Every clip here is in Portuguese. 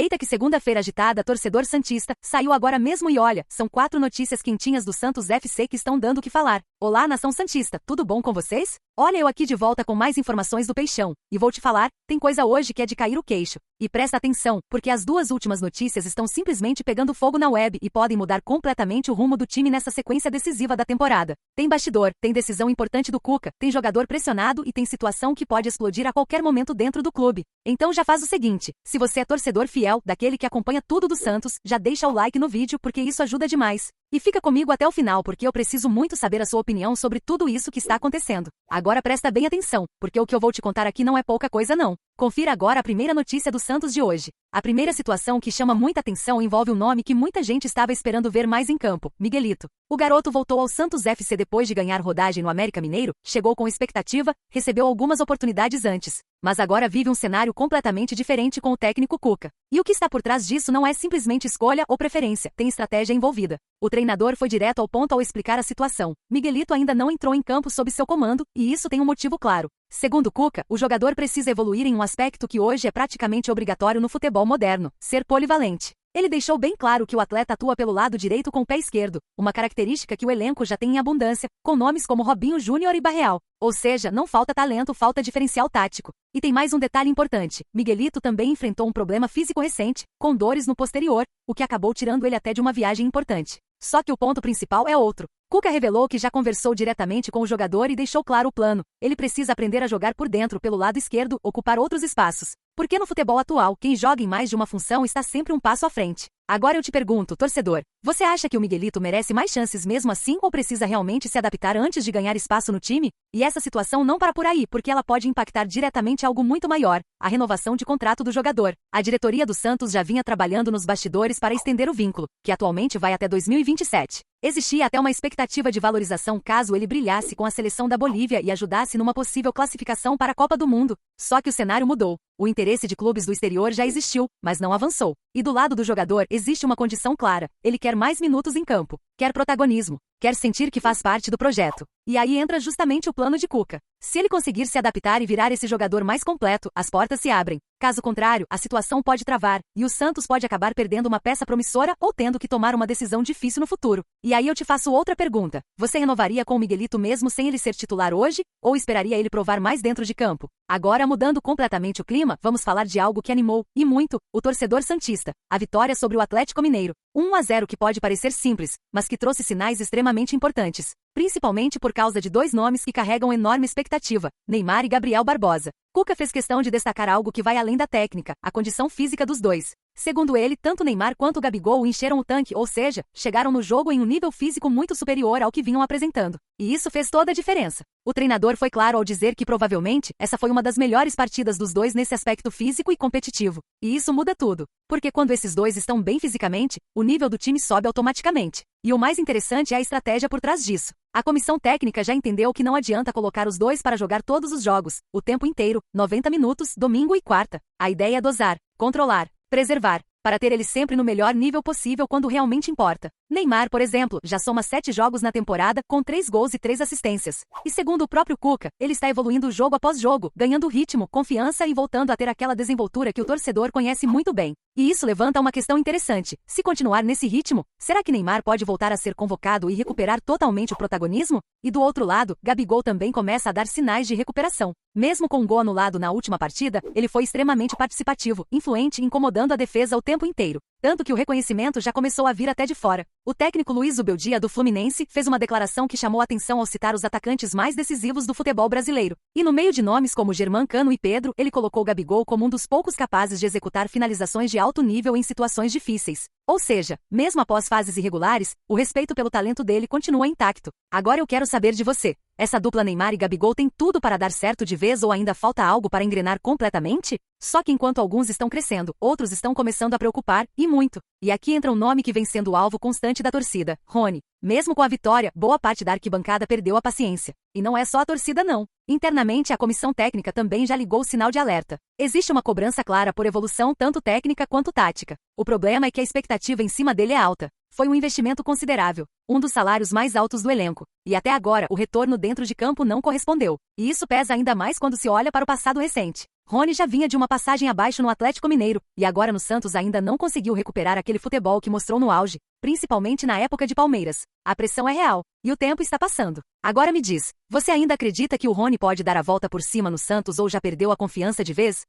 Eita que segunda-feira agitada, torcedor santista, saiu agora mesmo e olha, são 4 notícias quentinhas do Santos FC que estão dando o que falar. Olá, nação santista, tudo bom com vocês? Olha eu aqui de volta com mais informações do Peixão, e vou te falar, tem coisa hoje que é de cair o queixo. E presta atenção, porque as duas últimas notícias estão simplesmente pegando fogo na web e podem mudar completamente o rumo do time nessa sequência decisiva da temporada. Tem bastidor, tem decisão importante do Cuca, tem jogador pressionado e tem situação que pode explodir a qualquer momento dentro do clube. Então já faz o seguinte, se você é torcedor fiel, daquele que acompanha tudo do Santos, já deixa o like no vídeo porque isso ajuda demais. E fica comigo até o final porque eu preciso muito saber a sua opinião sobre tudo isso que está acontecendo. Agora presta bem atenção, porque o que eu vou te contar aqui não é pouca coisa não. Confira agora a primeira notícia do Santos de hoje. A primeira situação que chama muita atenção envolve um nome que muita gente estava esperando ver mais em campo, Miguelito. O garoto voltou ao Santos FC depois de ganhar rodagem no América Mineiro, chegou com expectativa, recebeu algumas oportunidades antes, mas agora vive um cenário completamente diferente com o técnico Cuca. E o que está por trás disso não é simplesmente escolha ou preferência, tem estratégia envolvida. O treinador foi direto ao ponto ao explicar a situação. Miguelito ainda não entrou em campo sob seu comando, e isso tem um motivo claro. Segundo Cuca, o jogador precisa evoluir em um aspecto que hoje é praticamente obrigatório no futebol moderno, ser polivalente. Ele deixou bem claro que o atleta atua pelo lado direito com o pé esquerdo, uma característica que o elenco já tem em abundância, com nomes como Robinho Júnior e Barreal. Ou seja, não falta talento, falta diferencial tático. E tem mais um detalhe importante, Miguelito também enfrentou um problema físico recente, com dores no posterior, o que acabou tirando ele até de uma viagem importante. Só que o ponto principal é outro. Cuca revelou que já conversou diretamente com o jogador e deixou claro o plano. Ele precisa aprender a jogar por dentro pelo lado esquerdo, ocupar outros espaços. Porque no futebol atual, quem joga em mais de uma função está sempre um passo à frente. Agora eu te pergunto, torcedor, você acha que o Miguelito merece mais chances mesmo assim ou precisa realmente se adaptar antes de ganhar espaço no time? E essa situação não para por aí, porque ela pode impactar diretamente algo muito maior, a renovação de contrato do jogador. A diretoria do Santos já vinha trabalhando nos bastidores para estender o vínculo, que atualmente vai até 2027. Existia até uma expectativa de valorização caso ele brilhasse com a seleção da Bolívia e ajudasse numa possível classificação para a Copa do Mundo. Só que o cenário mudou. O interesse de clubes do exterior já existiu, mas não avançou. E do lado do jogador existe uma condição clara. Ele quer mais minutos em campo, quer protagonismo, quer sentir que faz parte do projeto. E aí entra justamente o plano de Cuca. Se ele conseguir se adaptar e virar esse jogador mais completo, as portas se abrem. Caso contrário, a situação pode travar, e o Santos pode acabar perdendo uma peça promissora ou tendo que tomar uma decisão difícil no futuro. E aí eu te faço outra pergunta. Você renovaria com o Miguelito mesmo sem ele ser titular hoje, ou esperaria ele provar mais dentro de campo? Agora, mudando completamente o clima, vamos falar de algo que animou, e muito, o torcedor santista. A vitória sobre o Atlético Mineiro. 1-0 que pode parecer simples, mas que trouxe sinais extremamente importantes. Principalmente por causa de 2 nomes que carregam enorme expectativa, Neymar e Gabriel Barbosa. Cuca fez questão de destacar algo que vai além da técnica, a condição física dos dois. Segundo ele, tanto Neymar quanto o Gabigol encheram o tanque, ou seja, chegaram no jogo em um nível físico muito superior ao que vinham apresentando. E isso fez toda a diferença. O treinador foi claro ao dizer que provavelmente essa foi uma das melhores partidas dos dois nesse aspecto físico e competitivo. E isso muda tudo. Porque quando esses dois estão bem fisicamente, o nível do time sobe automaticamente. E o mais interessante é a estratégia por trás disso. A comissão técnica já entendeu que não adianta colocar os dois para jogar todos os jogos, o tempo inteiro, 90 minutos, domingo e quarta. A ideia é dosar, controlar, preservar, para ter ele sempre no melhor nível possível quando realmente importa. Neymar, por exemplo, já soma 7 jogos na temporada, com 3 gols e 3 assistências. E segundo o próprio Cuca, ele está evoluindo jogo após jogo, ganhando ritmo, confiança e voltando a ter aquela desenvoltura que o torcedor conhece muito bem. E isso levanta uma questão interessante. Se continuar nesse ritmo, será que Neymar pode voltar a ser convocado e recuperar totalmente o protagonismo? E do outro lado, Gabigol também começa a dar sinais de recuperação. Mesmo com um gol anulado na última partida, ele foi extremamente participativo, influente e incomodando a defesa o tempo inteiro. Tanto que o reconhecimento já começou a vir até de fora. O técnico Luiz Zubeldia do Fluminense fez uma declaração que chamou a atenção ao citar os atacantes mais decisivos do futebol brasileiro. E no meio de nomes como Germancano e Pedro, ele colocou Gabigol como um dos poucos capazes de executar finalizações de alto nível em situações difíceis. Ou seja, mesmo após fases irregulares, o respeito pelo talento dele continua intacto. Agora eu quero saber de você. Essa dupla Neymar e Gabigol tem tudo para dar certo de vez ou ainda falta algo para engrenar completamente? Só que enquanto alguns estão crescendo, outros estão começando a preocupar, e muito. E aqui entra um nome que vem sendo alvo constante da torcida, Rony. Mesmo com a vitória, boa parte da arquibancada perdeu a paciência. E não é só a torcida não. Internamente a comissão técnica também já ligou o sinal de alerta. Existe uma cobrança clara por evolução tanto técnica quanto tática. O problema é que a expectativa em cima dele é alta. Foi um investimento considerável, um dos salários mais altos do elenco, e até agora o retorno dentro de campo não correspondeu, e isso pesa ainda mais quando se olha para o passado recente. Rony já vinha de uma passagem abaixo no Atlético Mineiro, e agora no Santos ainda não conseguiu recuperar aquele futebol que mostrou no auge, principalmente na época de Palmeiras. A pressão é real, e o tempo está passando. Agora me diz, você ainda acredita que o Rony pode dar a volta por cima no Santos ou já perdeu a confiança de vez?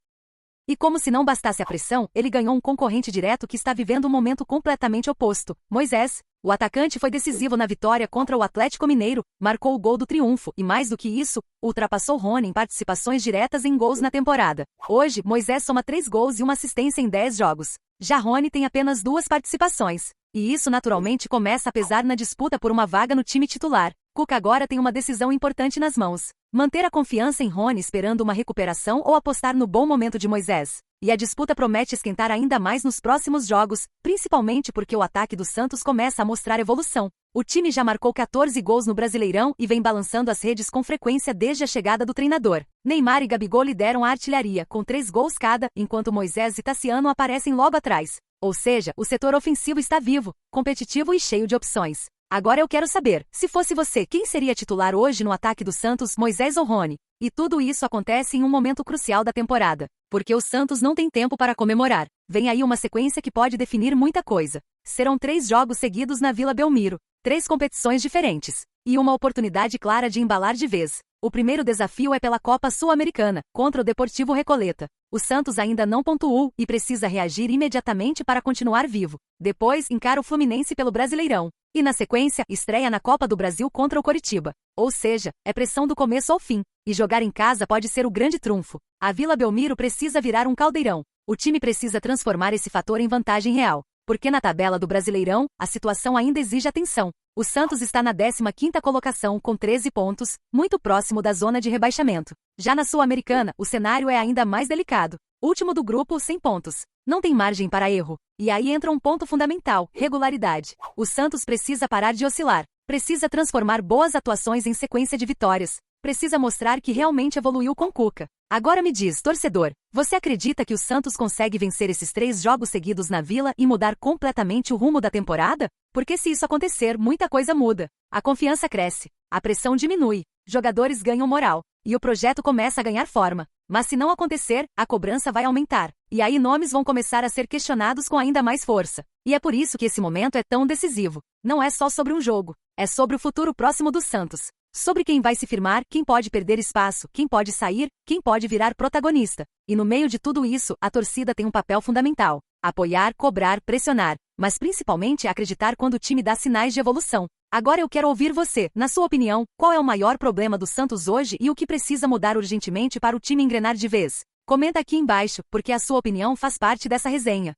E como se não bastasse a pressão, ele ganhou um concorrente direto que está vivendo um momento completamente oposto, Moisés. O atacante foi decisivo na vitória contra o Atlético Mineiro, marcou o gol do triunfo e, mais do que isso, ultrapassou Rony em participações diretas em gols na temporada. Hoje, Moisés soma 3 gols e uma assistência em 10 jogos. Já Rony tem apenas 2 participações. E isso naturalmente começa a pesar na disputa por uma vaga no time titular. Cuca agora tem uma decisão importante nas mãos. Manter a confiança em Rony esperando uma recuperação ou apostar no bom momento de Moisés. E a disputa promete esquentar ainda mais nos próximos jogos, principalmente porque o ataque do Santos começa a mostrar evolução. O time já marcou 14 gols no Brasileirão e vem balançando as redes com frequência desde a chegada do treinador. Neymar e Gabigol lideram a artilharia, com 3 gols cada, enquanto Moisés e Tassiano aparecem logo atrás. Ou seja, o setor ofensivo está vivo, competitivo e cheio de opções. Agora eu quero saber, se fosse você, quem seria titular hoje no ataque do Santos, Moisés ou Rony? E tudo isso acontece em um momento crucial da temporada, porque o Santos não tem tempo para comemorar. Vem aí uma sequência que pode definir muita coisa. Serão 3 jogos seguidos na Vila Belmiro, 3 competições diferentes, e uma oportunidade clara de embalar de vez. O primeiro desafio é pela Copa Sul-Americana, contra o Deportivo Recoleta. O Santos ainda não pontuou e precisa reagir imediatamente para continuar vivo. Depois, encara o Fluminense pelo Brasileirão. E na sequência, estreia na Copa do Brasil contra o Coritiba. Ou seja, é pressão do começo ao fim. E jogar em casa pode ser o grande trunfo. A Vila Belmiro precisa virar um caldeirão. O time precisa transformar esse fator em vantagem real. Porque na tabela do Brasileirão, a situação ainda exige atenção. O Santos está na 15ª colocação com 13 pontos, muito próximo da zona de rebaixamento. Já na Sul-Americana, o cenário é ainda mais delicado. Último do grupo, 100 pontos. Não tem margem para erro. E aí entra um ponto fundamental, regularidade. O Santos precisa parar de oscilar. Precisa transformar boas atuações em sequência de vitórias. Precisa mostrar que realmente evoluiu com Cuca. Agora me diz, torcedor, você acredita que o Santos consegue vencer esses 3 jogos seguidos na Vila e mudar completamente o rumo da temporada? Porque se isso acontecer, muita coisa muda. A confiança cresce, a pressão diminui, jogadores ganham moral, e o projeto começa a ganhar forma. Mas se não acontecer, a cobrança vai aumentar, e aí nomes vão começar a ser questionados com ainda mais força. E é por isso que esse momento é tão decisivo. Não é só sobre um jogo, é sobre o futuro próximo do Santos. Sobre quem vai se firmar, quem pode perder espaço, quem pode sair, quem pode virar protagonista. E no meio de tudo isso, a torcida tem um papel fundamental. Apoiar, cobrar, pressionar, mas principalmente acreditar quando o time dá sinais de evolução. Agora eu quero ouvir você. Na sua opinião, qual é o maior problema do Santos hoje e o que precisa mudar urgentemente para o time engrenar de vez? Comenta aqui embaixo, porque a sua opinião faz parte dessa resenha.